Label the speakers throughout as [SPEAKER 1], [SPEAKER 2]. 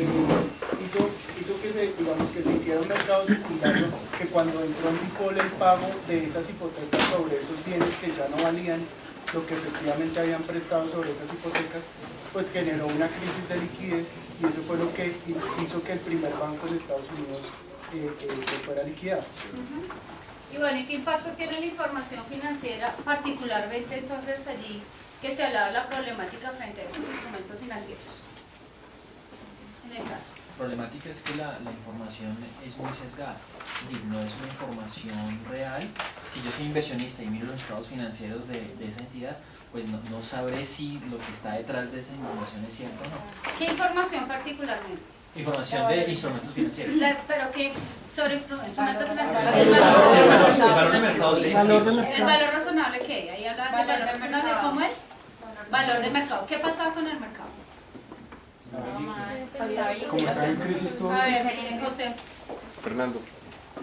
[SPEAKER 1] hizo que se hiciera un mercado secundario, que cuando entró en default el pago de esas hipotecas sobre esos bienes que ya no valían lo que efectivamente habían prestado sobre esas hipotecas, pues generó una crisis de liquidez, y eso fue lo que hizo que el primer banco de Estados Unidos que fuera liquidado.
[SPEAKER 2] Y bueno, ¿y qué impacto tiene la información financiera, particularmente entonces allí que se hablaba de la problemática frente a esos instrumentos financieros? En el caso.
[SPEAKER 3] La problemática es que la información es muy sesgada, es decir, no es una información real. Si yo soy inversionista y miro los estados financieros de esa entidad, pues no sabré si lo que está detrás de esa información es cierto o no.
[SPEAKER 2] ¿Qué información particularmente?
[SPEAKER 3] Información de instrumentos financieros.
[SPEAKER 2] ¿Pero qué? Sobre instrumentos financieros.
[SPEAKER 3] El valor de mercado.
[SPEAKER 2] ¿El valor razonable qué? Ahí hablaban del valor razonable, ¿cómo es? Valor de mercado. ¿Qué pasaba con el mercado?
[SPEAKER 4] Como está en crisis todo.
[SPEAKER 2] A ver, José.
[SPEAKER 5] Fernando.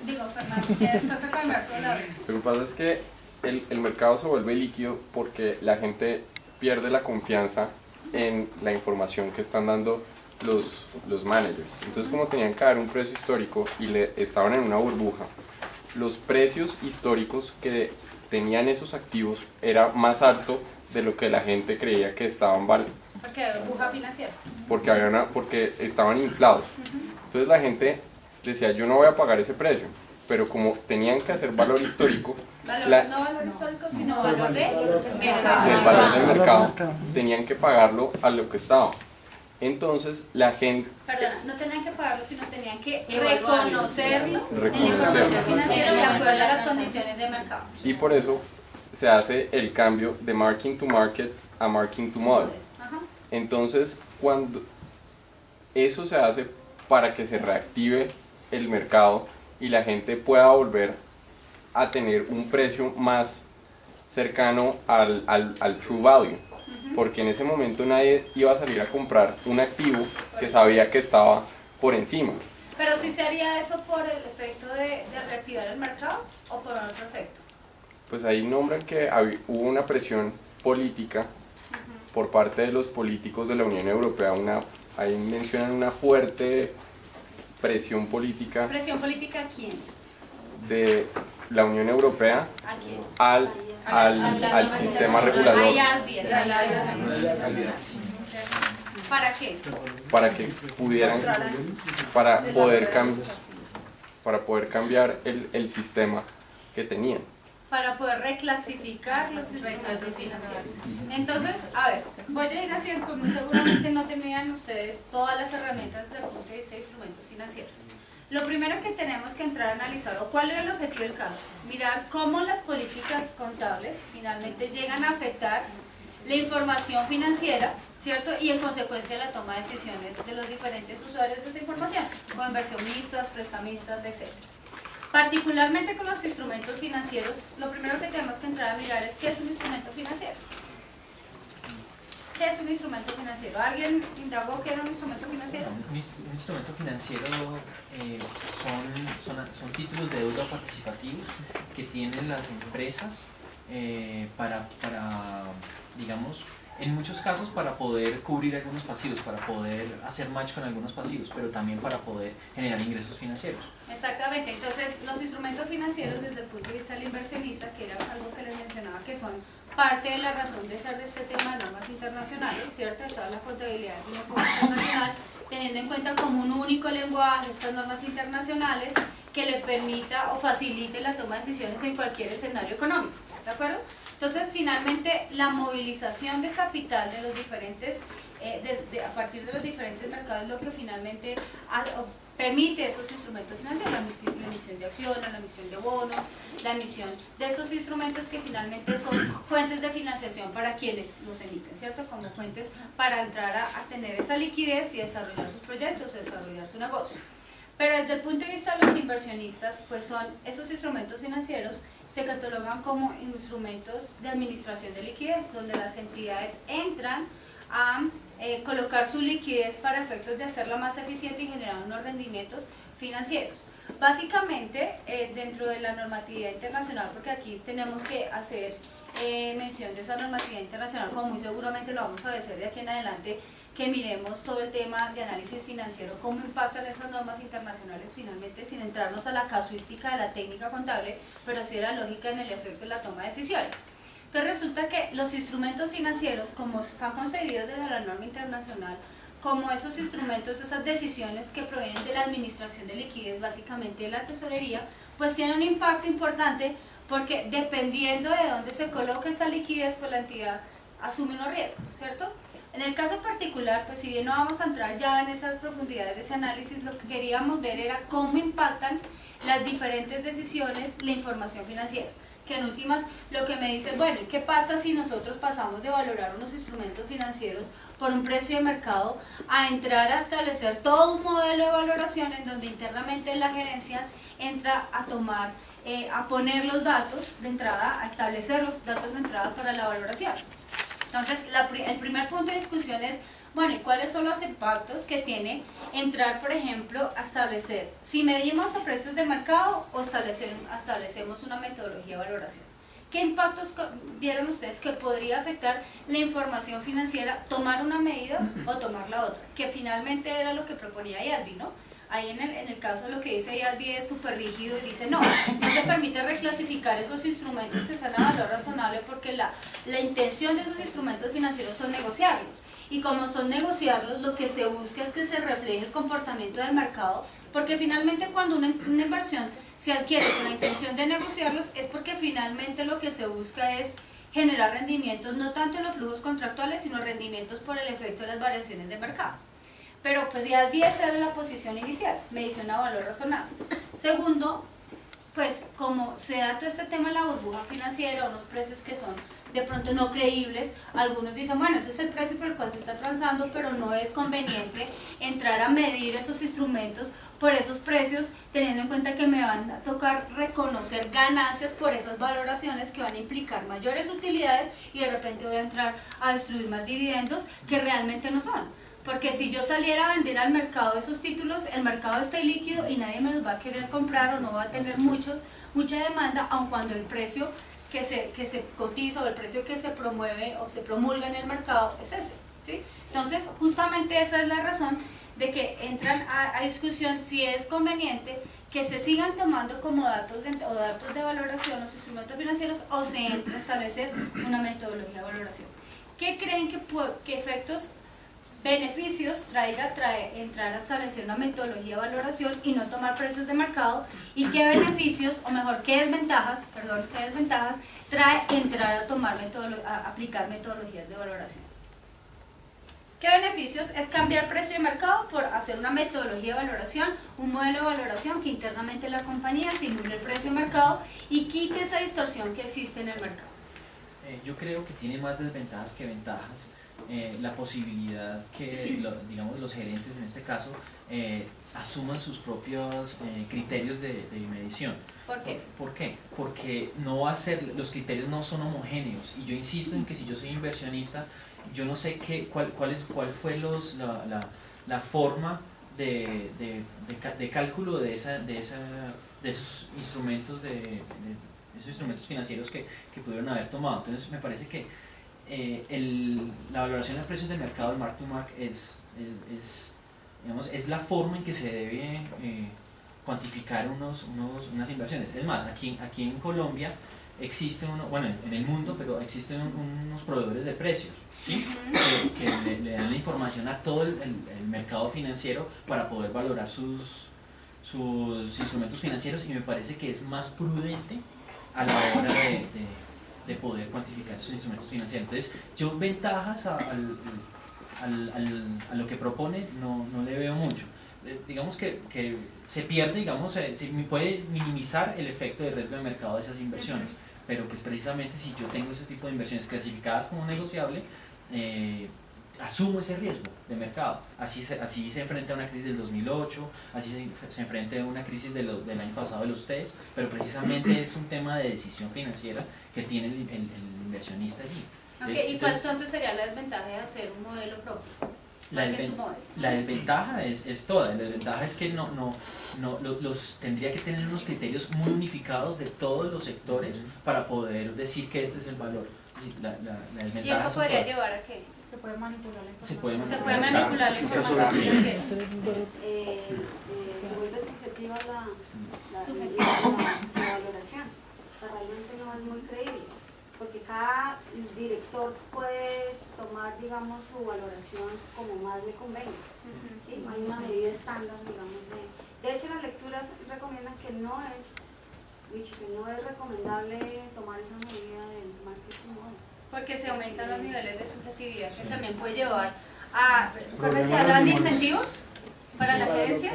[SPEAKER 2] Digo, Fernando, que toca cambiar con la...
[SPEAKER 5] Lo que pasa es que el mercado se vuelve líquido porque la gente pierde la confianza en la información que están dando los managers. Entonces, como tenían que dar un precio histórico y estaban en una burbuja, los precios históricos que tenían esos activos era más alto de lo que la gente creía que estaban
[SPEAKER 2] Porque hay burbuja financiera.
[SPEAKER 5] porque estaban inflados. Entonces la gente decía, yo no voy a pagar ese precio, pero como tenían que hacer valor histórico,
[SPEAKER 2] No valor histórico, sino valor de mercado.
[SPEAKER 5] el valor del mercado, tenían que pagarlo a lo que estaba. Entonces la gente...
[SPEAKER 2] Perdona, no tenían que pagarlo, sino tenían que reconocerlo en la información financiera de acuerdo a las condiciones de mercado.
[SPEAKER 5] Y por eso se hace el cambio de marking to market a marking to model. Entonces, cuando eso se hace para que se reactive el mercado y la gente pueda volver a tener un precio más cercano al true value, porque en ese momento nadie iba a salir a comprar un activo que sabía que estaba por encima.
[SPEAKER 2] Pero si se haría eso por el efecto de reactivar el mercado o por otro efecto.
[SPEAKER 5] Pues ahí nombran que hubo una presión política por parte de los políticos de la Unión Europea, ahí mencionan una fuerte presión política.
[SPEAKER 2] ¿Presión política a quién?
[SPEAKER 5] De la Unión Europea
[SPEAKER 2] ¿A quién?
[SPEAKER 5] al sistema regulador.
[SPEAKER 2] ¿Para qué?
[SPEAKER 5] Para que pudieran, para poder cambiar el sistema que tenían.
[SPEAKER 2] Para poder reclasificar los instrumentos financieros. Entonces, a ver, voy a ir haciendo, muy seguramente no tenían ustedes todas las herramientas desde el punto de vista de instrumentos financieros. Lo primero que tenemos que entrar a analizar, o cuál era el objetivo del caso, mirar cómo las políticas contables finalmente llegan a afectar la información financiera, ¿cierto? Y en consecuencia la toma de decisiones de los diferentes usuarios de esa información, como inversionistas, prestamistas, etc. Particularmente con los instrumentos financieros, lo primero que tenemos que entrar a mirar es qué es un instrumento financiero. ¿Qué es un instrumento financiero? ¿Alguien indagó qué era un instrumento financiero?
[SPEAKER 3] Un instrumento financiero son títulos de deuda participativos que tienen las empresas para, digamos, en muchos casos para poder cubrir algunos pasivos, para poder hacer match con algunos pasivos, pero también para poder generar ingresos financieros.
[SPEAKER 2] Exactamente, entonces los instrumentos financieros desde el punto de vista del inversionista, que era algo que les mencionaba, que son parte de la razón de ser de este tema de normas internacionales, ¿cierto? De toda la contabilidad de una forma internacional, teniendo en cuenta como un único lenguaje estas normas internacionales que le permita o facilite la toma de decisiones en cualquier escenario económico, ¿de acuerdo? Entonces, finalmente, la movilización de capital de los diferentes, a partir de los diferentes mercados, es lo que finalmente permite esos instrumentos financieros, la emisión de acciones, la emisión de bonos, la emisión de esos instrumentos que finalmente son fuentes de financiación para quienes los emiten, ¿cierto? Como fuentes para entrar a tener esa liquidez y desarrollar sus proyectos, desarrollar su negocio. Pero desde el punto de vista de los inversionistas, pues son esos instrumentos financieros se catalogan como instrumentos de administración de liquidez, donde las entidades entran a colocar su liquidez para efectos de hacerla más eficiente y generar unos rendimientos financieros. Básicamente, dentro de la normatividad internacional, porque aquí tenemos que hacer mención de esa normatividad internacional, como muy seguramente lo vamos a hacer de aquí en adelante, que miremos todo el tema de análisis financiero, cómo impactan esas normas internacionales finalmente, sin entrarnos a la casuística de la técnica contable, pero sí a la lógica en el efecto de la toma de decisiones. Entonces resulta que los instrumentos financieros, como están concebidos desde la norma internacional, como esos instrumentos, esas decisiones que provienen de la administración de liquidez, básicamente de la tesorería, pues tienen un impacto importante porque dependiendo de dónde se coloque esa liquidez, pues la entidad asume unos riesgos, ¿cierto? En el caso particular, pues si bien no vamos a entrar ya en esas profundidades de ese análisis, lo que queríamos ver era cómo impactan las diferentes decisiones la información financiera. Que en últimas lo que me dice, bueno, ¿y qué pasa si nosotros pasamos de valorar unos instrumentos financieros por un precio de mercado a entrar a establecer todo un modelo de valoración en donde internamente la gerencia entra a tomar, a poner los datos de entrada, a establecer los datos de entrada para la valoración? Entonces, el primer punto de discusión es, bueno, ¿y cuáles son los impactos que tiene entrar, por ejemplo, a establecer si medimos a precios de mercado o establecemos una metodología de valoración? ¿Qué impactos vieron ustedes que podría afectar la información financiera, tomar una medida o tomar la otra? Que finalmente era lo que proponía IASB, ¿no? Ahí en el caso lo que dice IASB es súper rígido y dice no se permite reclasificar esos instrumentos que están a valor razonable porque la intención de esos instrumentos financieros son negociarlos. Y como son negociarlos, lo que se busca es que se refleje el comportamiento del mercado, porque finalmente cuando una inversión se adquiere con la intención de negociarlos es porque finalmente lo que se busca es generar rendimientos, no tanto en los flujos contractuales, sino rendimientos por el efecto de las variaciones de mercado. Pero pues ya esa era la posición inicial, medición a valor razonable. Segundo, pues como se da todo este tema de la burbuja financiera, unos precios que son de pronto no creíbles, algunos dicen, bueno, ese es el precio por el cual se está transando, pero no es conveniente entrar a medir esos instrumentos por esos precios, teniendo en cuenta que me van a tocar reconocer ganancias por esas valoraciones que van a implicar mayores utilidades y de repente voy a entrar a destruir más dividendos que realmente no son. Porque si yo saliera a vender al mercado esos títulos, el mercado está ilíquido y nadie me los va a querer comprar o no va a tener mucha demanda, aun cuando el precio que se cotiza o el precio que se promueve o se promulga en el mercado es ese, ¿sí? Entonces, justamente esa es la razón de que entran a discusión si es conveniente que se sigan tomando como datos de valoración los instrumentos financieros o se entra a establecer una metodología de valoración. ¿Qué creen que efectos beneficios trae entrar a establecer una metodología de valoración y no tomar precios de mercado? ¿Y qué beneficios, o mejor, qué desventajas trae entrar a tomar aplicar metodologías de valoración? ¿Qué beneficios? Es cambiar precio de mercado por hacer una metodología de valoración, un modelo de valoración que internamente la compañía simule el precio de mercado y quite esa distorsión que existe en el mercado.
[SPEAKER 3] Yo creo que tiene más desventajas que ventajas. La posibilidad que digamos los gerentes en este caso asuman sus propios criterios de medición.
[SPEAKER 2] ¿Por qué?
[SPEAKER 3] ¿Por qué? Porque los criterios no son homogéneos y yo insisto en que si yo soy inversionista yo no sé cuál fue la forma de cálculo de esos instrumentos esos instrumentos financieros que pudieron haber tomado. Entonces me parece que la valoración de precios de mercado, el mark to market, es la forma en que se debe cuantificar unas inversiones. Es más, aquí en Colombia existen, en el mundo, pero existen unos proveedores de precios, ¿sí? que le dan la información a todo el mercado financiero para poder valorar sus instrumentos financieros, y me parece que es más prudente a la hora de poder cuantificar esos instrumentos financieros. Entonces, yo ventajas a lo que propone no le veo mucho. Digamos que se pierde, se puede minimizar el efecto de riesgo de mercado de esas inversiones, pero pues precisamente si yo tengo ese tipo de inversiones clasificadas como negociable, asumo ese riesgo de mercado. Así se enfrenta a una crisis del 2008, así se enfrenta a una crisis del año pasado de los TES, pero precisamente es un tema de decisión financiera que tiene el inversionista allí.
[SPEAKER 2] Okay, ¿y cuál entonces sería la desventaja de hacer un modelo propio?
[SPEAKER 3] La desventaja es toda. La desventaja es que tendría que tener unos criterios muy unificados de todos los sectores para poder decir que este es el valor. La desventaja.
[SPEAKER 2] ¿Y eso podría llevar a qué?
[SPEAKER 6] Se puede manipular la información.
[SPEAKER 3] Se puede
[SPEAKER 2] Se puede manipular la información financiera.
[SPEAKER 7] Se vuelve subjetiva la
[SPEAKER 2] Subjetiva.
[SPEAKER 7] la valoración. O sea, realmente no es muy creíble, porque cada director puede tomar, digamos, su valoración como más le convenga. ¿Sí? No hay una medida estándar, digamos, de hecho las lecturas recomiendan que no es recomendable tomar esa medida del marketing model.
[SPEAKER 2] Porque se aumentan los niveles de subjetividad que también puede llevar a... ¿Recuerdan que hablan de incentivos para la gerencia?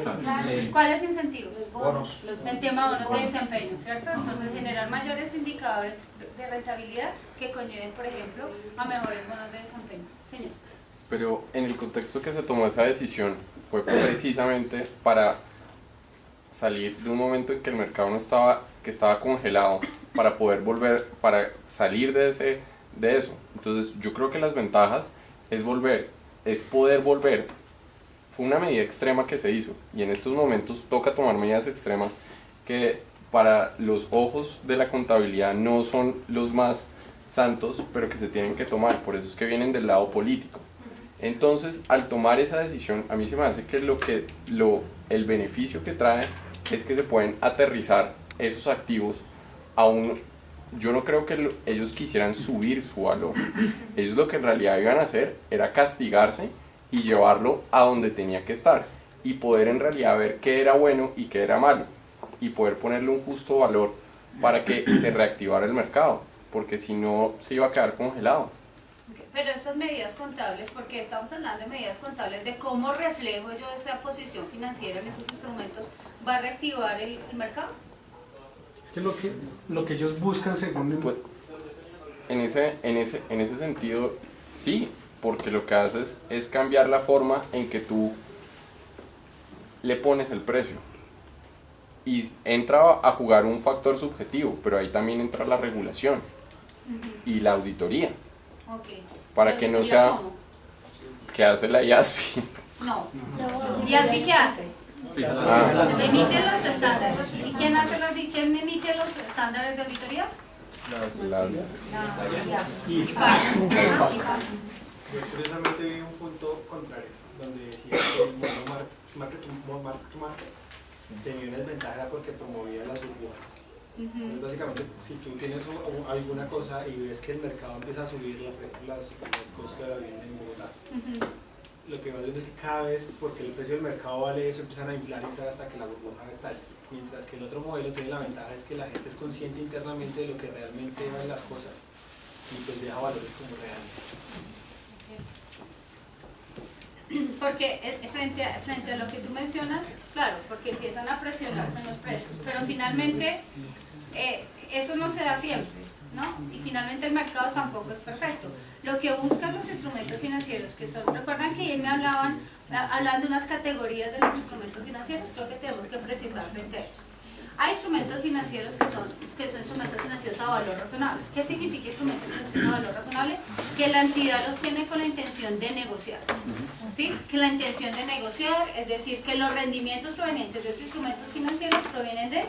[SPEAKER 2] ¿Cuáles incentivos?
[SPEAKER 7] Bonos.
[SPEAKER 2] El tema bonos de desempeño, ¿cierto? Entonces generar mayores indicadores de rentabilidad que conlleven, por ejemplo, a mejores bonos de desempeño. Señor.
[SPEAKER 5] Pero en el contexto que se tomó esa decisión fue precisamente para salir de un momento en que el mercado no estaba, que estaba congelado, para poder volver, para salir de eso. Entonces yo creo que las ventajas es poder volver. Fue una medida extrema que se hizo y en estos momentos toca tomar medidas extremas que para los ojos de la contabilidad no son los más santos, pero que se tienen que tomar, por eso es que vienen del lado político. Entonces, al tomar esa decisión, a mí se me hace que el beneficio que trae es que se pueden aterrizar esos activos a yo no creo que ellos quisieran subir su valor. Ellos lo que en realidad iban a hacer era castigarse y llevarlo a donde tenía que estar y poder en realidad ver qué era bueno y qué era malo y poder ponerle un justo valor para que se reactivara el mercado, porque si no se iba a quedar congelado.
[SPEAKER 2] Pero estas medidas contables, porque estamos hablando de medidas contables, de cómo reflejo yo esa posición financiera en esos instrumentos, ¿va a reactivar el mercado?
[SPEAKER 4] Es que lo que ellos buscan según...
[SPEAKER 5] Pues, en ese sentido, sí, porque lo que haces es cambiar la forma en que tú le pones el precio. Y entra a jugar un factor subjetivo, pero ahí también entra la regulación y la auditoría.
[SPEAKER 2] Okay.
[SPEAKER 5] Para que no sea...
[SPEAKER 2] ¿Cómo?
[SPEAKER 5] ¿Qué hace la IASBI?
[SPEAKER 2] No. ¿Y ASBI qué hace? Emite los estándares. ¿Y quién emite los estándares de auditoría? IFAC.
[SPEAKER 8] Yo curiosamente vi un punto contrario, donde decía que el modelo market to market tenía una desventaja porque promovía las burbujas. Entonces, básicamente, si tú tienes alguna cosa y ves que el mercado empieza a subir, el costo de la vivienda en Bogotá, lo que vas viendo es que cada vez, porque el precio del mercado vale eso, empiezan a inflar hasta que la burbuja estalle. Mientras que el otro modelo tiene la ventaja es que la gente es consciente internamente de lo que realmente valen las cosas y pues deja valores como reales.
[SPEAKER 2] Porque frente a lo que tú mencionas, claro, porque empiezan a presionarse en los precios, pero finalmente eso no se da siempre, ¿no? Y finalmente el mercado tampoco es perfecto. Lo que buscan los instrumentos financieros, que son, recuerdan que ayer me hablan de unas categorías de los instrumentos financieros, creo que tenemos que precisar frente a eso. Hay instrumentos financieros que son instrumentos financieros a valor razonable. ¿Qué significa instrumentos financieros a valor razonable? Que la entidad los tiene con la intención de negociar. ¿Sí? Que la intención de negociar, es decir, que los rendimientos provenientes de esos instrumentos financieros provienen de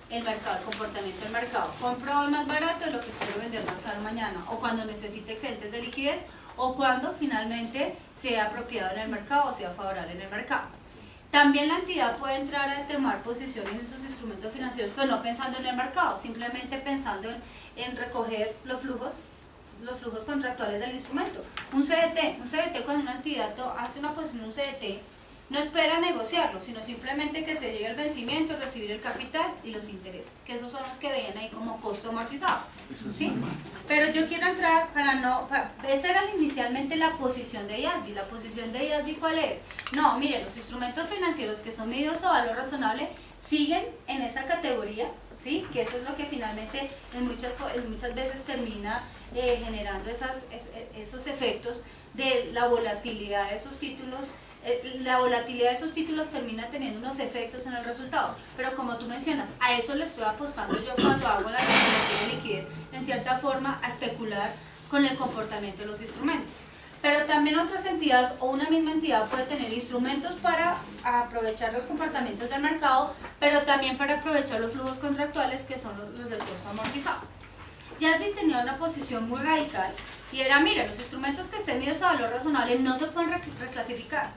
[SPEAKER 2] el mercado, el comportamiento del mercado. Compro hoy más barato de lo que espero vender más caro mañana, o cuando necesite excedentes de liquidez, o cuando finalmente sea apropiado en el mercado o sea favorable en el mercado. También la entidad puede entrar a tomar posición en esos instrumentos financieros, pero no pensando en el mercado, simplemente pensando en recoger los flujos contractuales del instrumento. Un CDT, cuando una entidad hace una posición en un CDT, no espera negociarlo, sino simplemente que se llegue al vencimiento, recibir el capital y los intereses, que esos son los que veían ahí como costo amortizado. ¿Sí? Pero yo quiero entrar esa era inicialmente la posición de IASBI. ¿La posición de IASBI cuál es? No, miren, los instrumentos financieros que son medidos a valor razonable siguen en esa categoría, ¿sí? Que eso es lo que finalmente en muchas veces termina generando esos efectos de la volatilidad de esos títulos. La volatilidad de esos títulos termina teniendo unos efectos en el resultado, pero como tú mencionas, a eso le estoy apostando yo cuando hago la realización de liquidez, en cierta forma a especular con el comportamiento de los instrumentos. Pero también otras entidades o una misma entidad puede tener instrumentos para aprovechar los comportamientos del mercado, pero también para aprovechar los flujos contractuales que son los del costo amortizado. IASBI tenía una posición muy radical y era, mira, los instrumentos que estén medidos a valor razonable no se pueden reclasificar,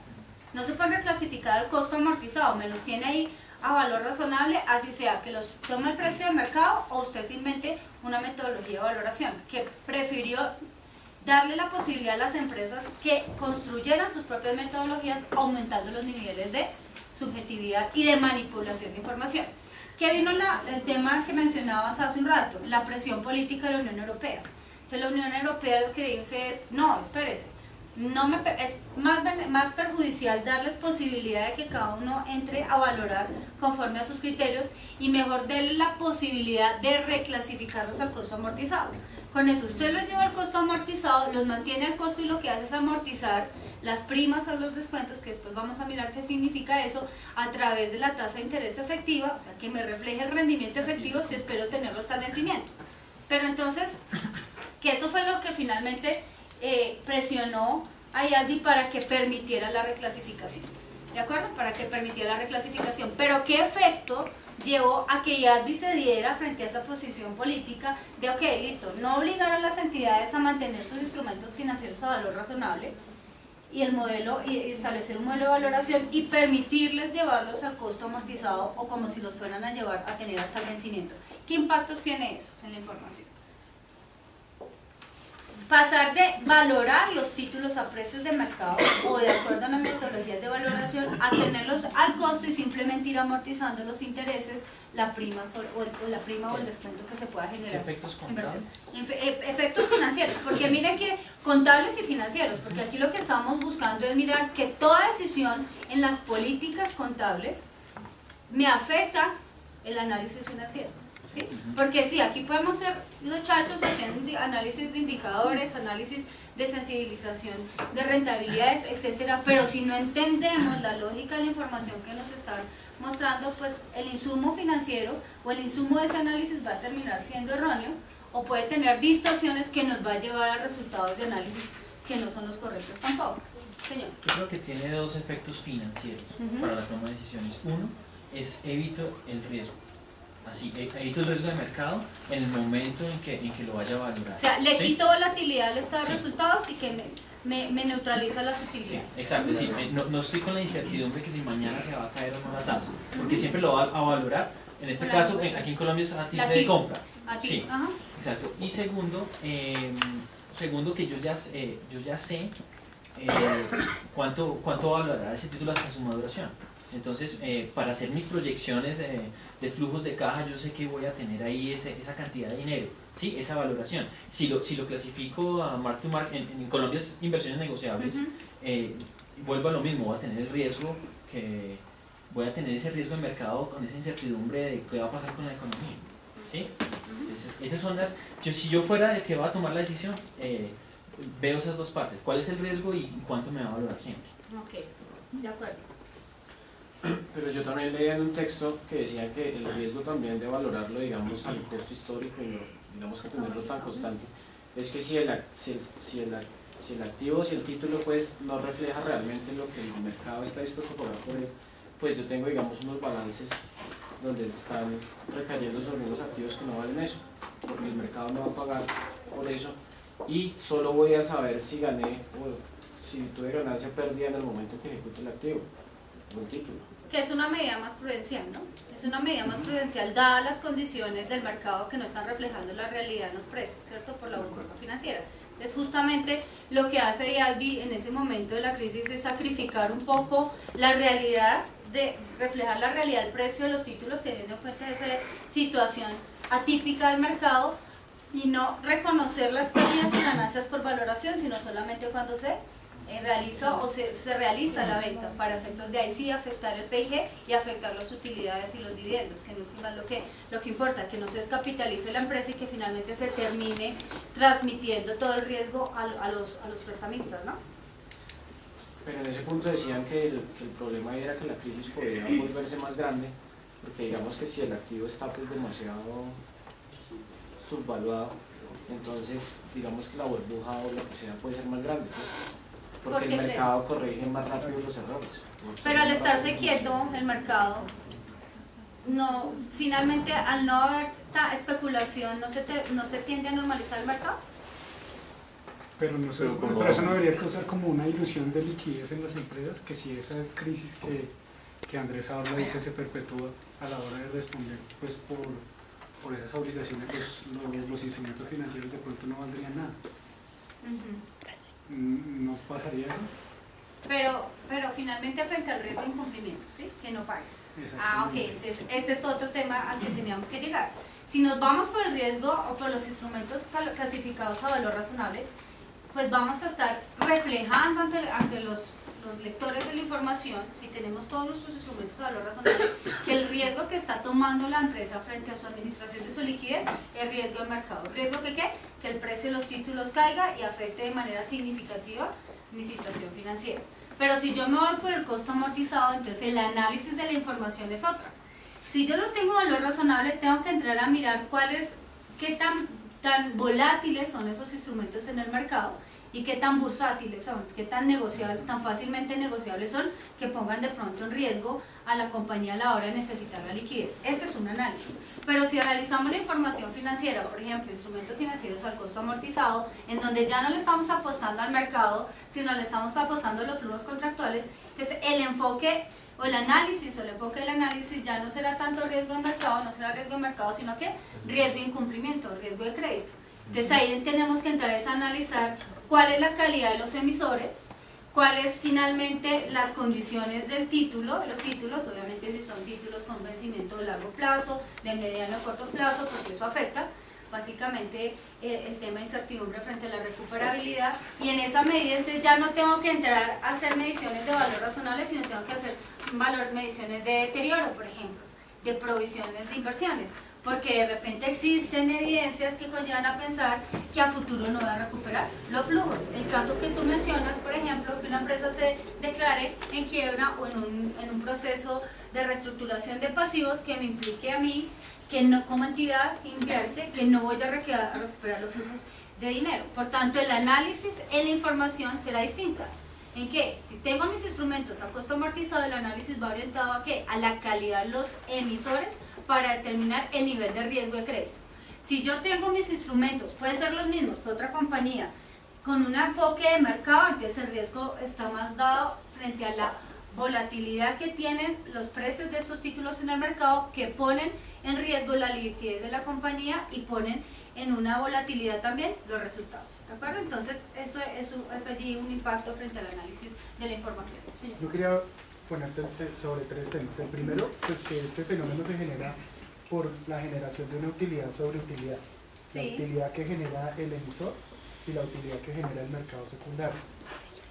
[SPEAKER 2] no se pueden reclasificar al costo amortizado, me los tiene ahí a valor razonable, así sea que los tome el precio del mercado o usted se invente una metodología de valoración, que prefirió darle la posibilidad a las empresas que construyeran sus propias metodologías, aumentando los niveles de subjetividad y de manipulación de información. ¿Qué vino el tema que mencionabas hace un rato? La presión política de la Unión Europea. Entonces la Unión Europea lo que dice es, no, espérese, es más perjudicial darles posibilidad de que cada uno entre a valorar conforme a sus criterios y mejor darle la posibilidad de reclasificarlos al costo amortizado. Con eso usted los lleva al costo amortizado, los mantiene al costo y lo que hace es amortizar las primas o los descuentos, que después vamos a mirar qué significa eso, a través de la tasa de interés efectiva, o sea, que me refleje el rendimiento efectivo si espero tenerlo hasta el vencimiento. Pero entonces, que eso fue lo que finalmente presionó a IASB para que permitiera la reclasificación, ¿de acuerdo? Para que permitiera la reclasificación. Pero ¿qué efecto llevó a que IASB se diera frente a esa posición política de, ok, listo, no obligar a las entidades a mantener sus instrumentos financieros a valor razonable y el modelo, y establecer un modelo de valoración y permitirles llevarlos al costo amortizado o como si los fueran a llevar a tener hasta el vencimiento? ¿Qué impactos tiene eso en la información? Pasar de valorar los títulos a precios de mercado o de acuerdo a las metodologías de valoración a tenerlos al costo y simplemente ir amortizando los intereses, la prima o el descuento que se pueda generar.
[SPEAKER 3] ¿Efectos contables?
[SPEAKER 2] Efectos financieros, porque miren que contables y financieros, porque aquí lo que estamos buscando es mirar que toda decisión en las políticas contables me afecta el análisis financiero. ¿Sí? Porque sí, aquí podemos ser los chachos haciendo análisis de indicadores, análisis de sensibilización de rentabilidades, etcétera, pero si no entendemos la lógica de la información que nos están mostrando, pues el insumo financiero o el insumo de ese análisis va a terminar siendo erróneo o puede tener distorsiones que nos va a llevar a resultados de análisis que no son los correctos tampoco. Señor.
[SPEAKER 3] Yo creo que tiene dos efectos financieros para la toma de decisiones. Uno es evito el riesgo. Así, evito el riesgo de mercado en el momento en que lo vaya a valorar.
[SPEAKER 2] O sea, le
[SPEAKER 3] ¿sí?
[SPEAKER 2] quito volatilidad al estado de
[SPEAKER 3] Sí.
[SPEAKER 2] resultados y que me neutraliza las
[SPEAKER 3] Sí,
[SPEAKER 2] utilidades.
[SPEAKER 3] exacto, sí, no estoy con la incertidumbre que si mañana se va a caer o no la tasa, porque siempre lo va a valorar, en este caso, aquí en Colombia es a tinte de compra.
[SPEAKER 2] A ti,
[SPEAKER 3] Sí,
[SPEAKER 2] ajá.
[SPEAKER 3] exacto. Y segundo, que yo ya sé cuánto va a valorar ese título hasta su maduración. Entonces, para hacer mis proyecciones de flujos de caja, yo sé que voy a tener ahí esa cantidad de dinero, ¿sí? Esa valoración. Si lo clasifico a mark to market, en Colombia es inversiones negociables, vuelvo a lo mismo, voy a tener el riesgo voy a tener ese riesgo de mercado con esa incertidumbre de qué va a pasar con la economía, ¿sí? Entonces, esas son si yo fuera el que va a tomar la decisión, veo esas dos partes, cuál es el riesgo y cuánto me va a valorar siempre.
[SPEAKER 2] Ok, de acuerdo.
[SPEAKER 6] Pero yo también leía en un texto que decía que el riesgo también de valorarlo, digamos, al costo histórico y no, digamos, que tenerlo tan constante, es que si el activo, si el título pues no refleja realmente lo que el mercado está dispuesto a pagar por él, pues yo tengo, digamos, unos balances donde están recayendo sobre unos activos que no valen eso, porque el mercado no va a pagar por eso y solo voy a saber si gané o si tuve ganancia o pérdida en el momento en que ejecuto el activo o el título.
[SPEAKER 2] Que es una medida más prudencial, ¿no? Es una medida más prudencial dadas las condiciones del mercado que no están reflejando la realidad en los precios, ¿cierto? Por la burbuja financiera. Es justamente lo que hace IASB en ese momento de la crisis, es sacrificar un poco la realidad, de reflejar la realidad del precio de los títulos teniendo en cuenta esa situación atípica del mercado y no reconocer las pérdidas y ganancias por valoración, sino solamente cuando se realiza o se realiza la venta, para efectos de ahí sí afectar el PIG y afectar las utilidades y los dividendos, que en última es lo que importa, que no se descapitalice la empresa y que finalmente se termine transmitiendo todo el riesgo a los prestamistas, ¿no?
[SPEAKER 6] Pero en ese punto decían que el problema era que la crisis podía volverse más grande, porque digamos que si el activo está pues demasiado subvaluado, entonces digamos que la burbuja o lo que sea puede ser más grande, ¿no? Porque el mercado corrige más rápido los errores.
[SPEAKER 2] Pero al estarse quieto el mercado, no, finalmente al no haber especulación, ¿no se tiende a normalizar el mercado?
[SPEAKER 4] Pero, no sé,
[SPEAKER 5] Pero como-
[SPEAKER 4] pero eso no debería causar como una ilusión de liquidez en las empresas, que si esa crisis que Andrés ahora dice se perpetúa a la hora de responder pues por esas obligaciones, los instrumentos financieros de pronto no valdrían nada. ¿No pasaría eso?
[SPEAKER 2] Pero finalmente frente al riesgo de incumplimiento, ¿sí? Que no pague. Ok,
[SPEAKER 4] Exactamente.
[SPEAKER 2] entonces ese es otro tema al que teníamos que llegar. Si nos vamos por el riesgo o por los instrumentos clasificados a valor razonable, pues vamos a estar reflejando ante los lectores de la información, si tenemos todos nuestros instrumentos de valor razonable, que el riesgo que está tomando la empresa frente a su administración de su liquidez es riesgo de mercado. ¿Riesgo que qué? Que el precio de los títulos caiga y afecte de manera significativa mi situación financiera. Pero si yo me voy por el costo amortizado, entonces el análisis de la información es otra. Si yo los tengo a valor razonable, tengo que entrar a mirar qué tan volátiles son esos instrumentos en el mercado y qué tan bursátiles son, qué tan fácilmente negociables son, que pongan de pronto en riesgo a la compañía a la hora de necesitar la liquidez. Ese es un análisis. Pero si analizamos la información financiera, por ejemplo, instrumentos financieros al costo amortizado, en donde ya no le estamos apostando al mercado, sino le estamos apostando a los flujos contractuales, entonces el enfoque o el enfoque del análisis ya no será tanto riesgo de mercado, no será riesgo de mercado, sino que riesgo de incumplimiento, riesgo de crédito. Entonces ahí tenemos que entrar a analizar cuál es la calidad de los emisores, cuáles finalmente las condiciones del título, de los títulos, obviamente si son títulos con vencimiento de largo plazo, de mediano a corto plazo, porque eso afecta básicamente el tema de incertidumbre frente a la recuperabilidad, y en esa medida entonces ya no tengo que entrar a hacer mediciones de valor razonable, sino tengo que hacer mediciones de deterioro, por ejemplo, de provisiones de inversiones, porque de repente existen evidencias que conllevan a pensar que a futuro no va a recuperar los flujos. El caso que tú mencionas, por ejemplo, que una empresa se declare en quiebra o en un proceso de reestructuración de pasivos que me implique a mí que no, como entidad invierte, que no voy a recuperar los flujos de dinero. Por tanto, el análisis en la información será distinta. ¿En qué? Si tengo mis instrumentos a costo amortizado, el análisis va orientado a ¿qué? A la calidad de los emisores para determinar el nivel de riesgo de crédito. Si yo tengo mis instrumentos, pueden ser los mismos, por otra compañía, con un enfoque de mercado, entonces el riesgo está más dado frente a la volatilidad que tienen los precios de estos títulos en el mercado, que ponen en riesgo la liquidez de la compañía y ponen en una volatilidad también los resultados. ¿De acuerdo? Entonces, eso es allí un impacto frente al análisis de la información. Señor.
[SPEAKER 1] Yo quería ponerte sobre tres temas. El primero, pues que este fenómeno se genera por la generación de una utilidad sobre utilidad. La
[SPEAKER 2] Sí.
[SPEAKER 1] utilidad que genera el emisor y la utilidad que genera el mercado secundario.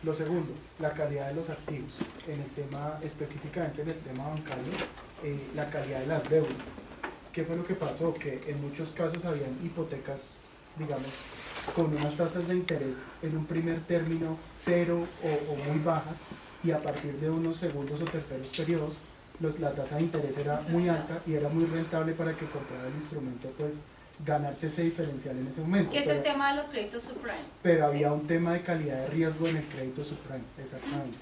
[SPEAKER 1] Lo segundo, la calidad de los activos. En el tema, específicamente en el tema bancario, la calidad de las deudas. ¿Qué fue lo que pasó? Que en muchos casos habían hipotecas, digamos, con unas tasas de interés en un primer término cero o muy baja, y a partir de unos segundos o terceros periodos la tasa de interés era muy alta y era muy rentable para que comprara el instrumento, pues ganarse ese diferencial en ese momento.
[SPEAKER 2] Que es el tema de los créditos subprime.
[SPEAKER 1] Pero había un tema de calidad de riesgo en el crédito subprime, exactamente.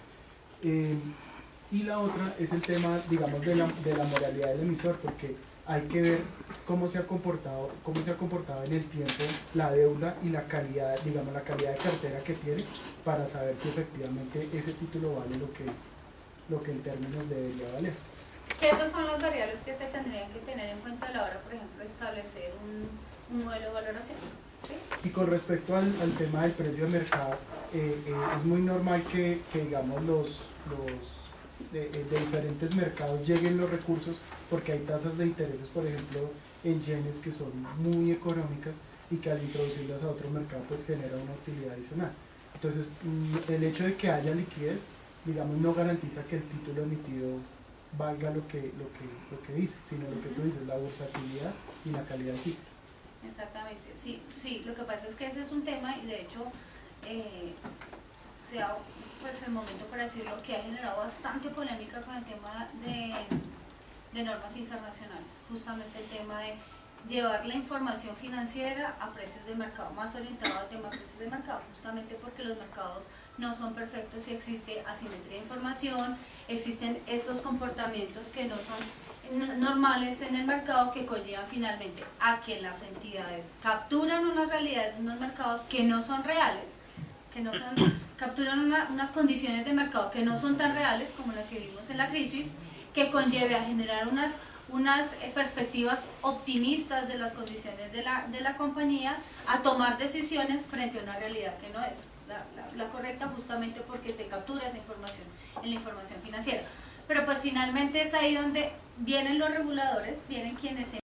[SPEAKER 1] Y la otra es el tema, digamos, de la moralidad del emisor, porque hay que ver cómo se ha comportado en el tiempo la deuda y la calidad, digamos, la calidad de cartera que tiene, para saber si efectivamente ese título vale lo que en términos debería valer.
[SPEAKER 2] Que esas son las variables que se tendrían que tener en cuenta a la hora, por ejemplo, de establecer un modelo de valoración. ¿Sí?
[SPEAKER 1] Y con respecto al tema del precio de mercado, es muy normal que digamos, de diferentes mercados lleguen los recursos, porque hay tasas de intereses, por ejemplo, en yenes, que son muy económicas y que al introducirlas a otro mercado pues genera una utilidad adicional. Entonces, el hecho de que haya liquidez, digamos, no garantiza que el título emitido valga lo que dice, sino lo que tú dices, la versatilidad y la calidad del título.
[SPEAKER 2] Exactamente, sí, lo que pasa es que ese es un tema, y de hecho se ha, pues el momento para decirlo, que ha generado bastante polémica con el tema de normas internacionales, justamente el tema de llevar la información financiera a precios de mercado, más orientado al tema de precios de mercado, justamente porque los mercados no son perfectos y existe asimetría de información, existen esos comportamientos que no son normales en el mercado, que conllevan finalmente a que las entidades capturan unas realidades de unos mercados que no son reales, que no son, capturan unas condiciones de mercado que no son tan reales como la que vimos en la crisis, que conlleve a generar unas perspectivas optimistas de las condiciones de la compañía, a tomar decisiones frente a una realidad que no es la correcta, justamente porque se captura esa información en la información financiera. Pero pues finalmente es ahí donde vienen los reguladores, vienen quienes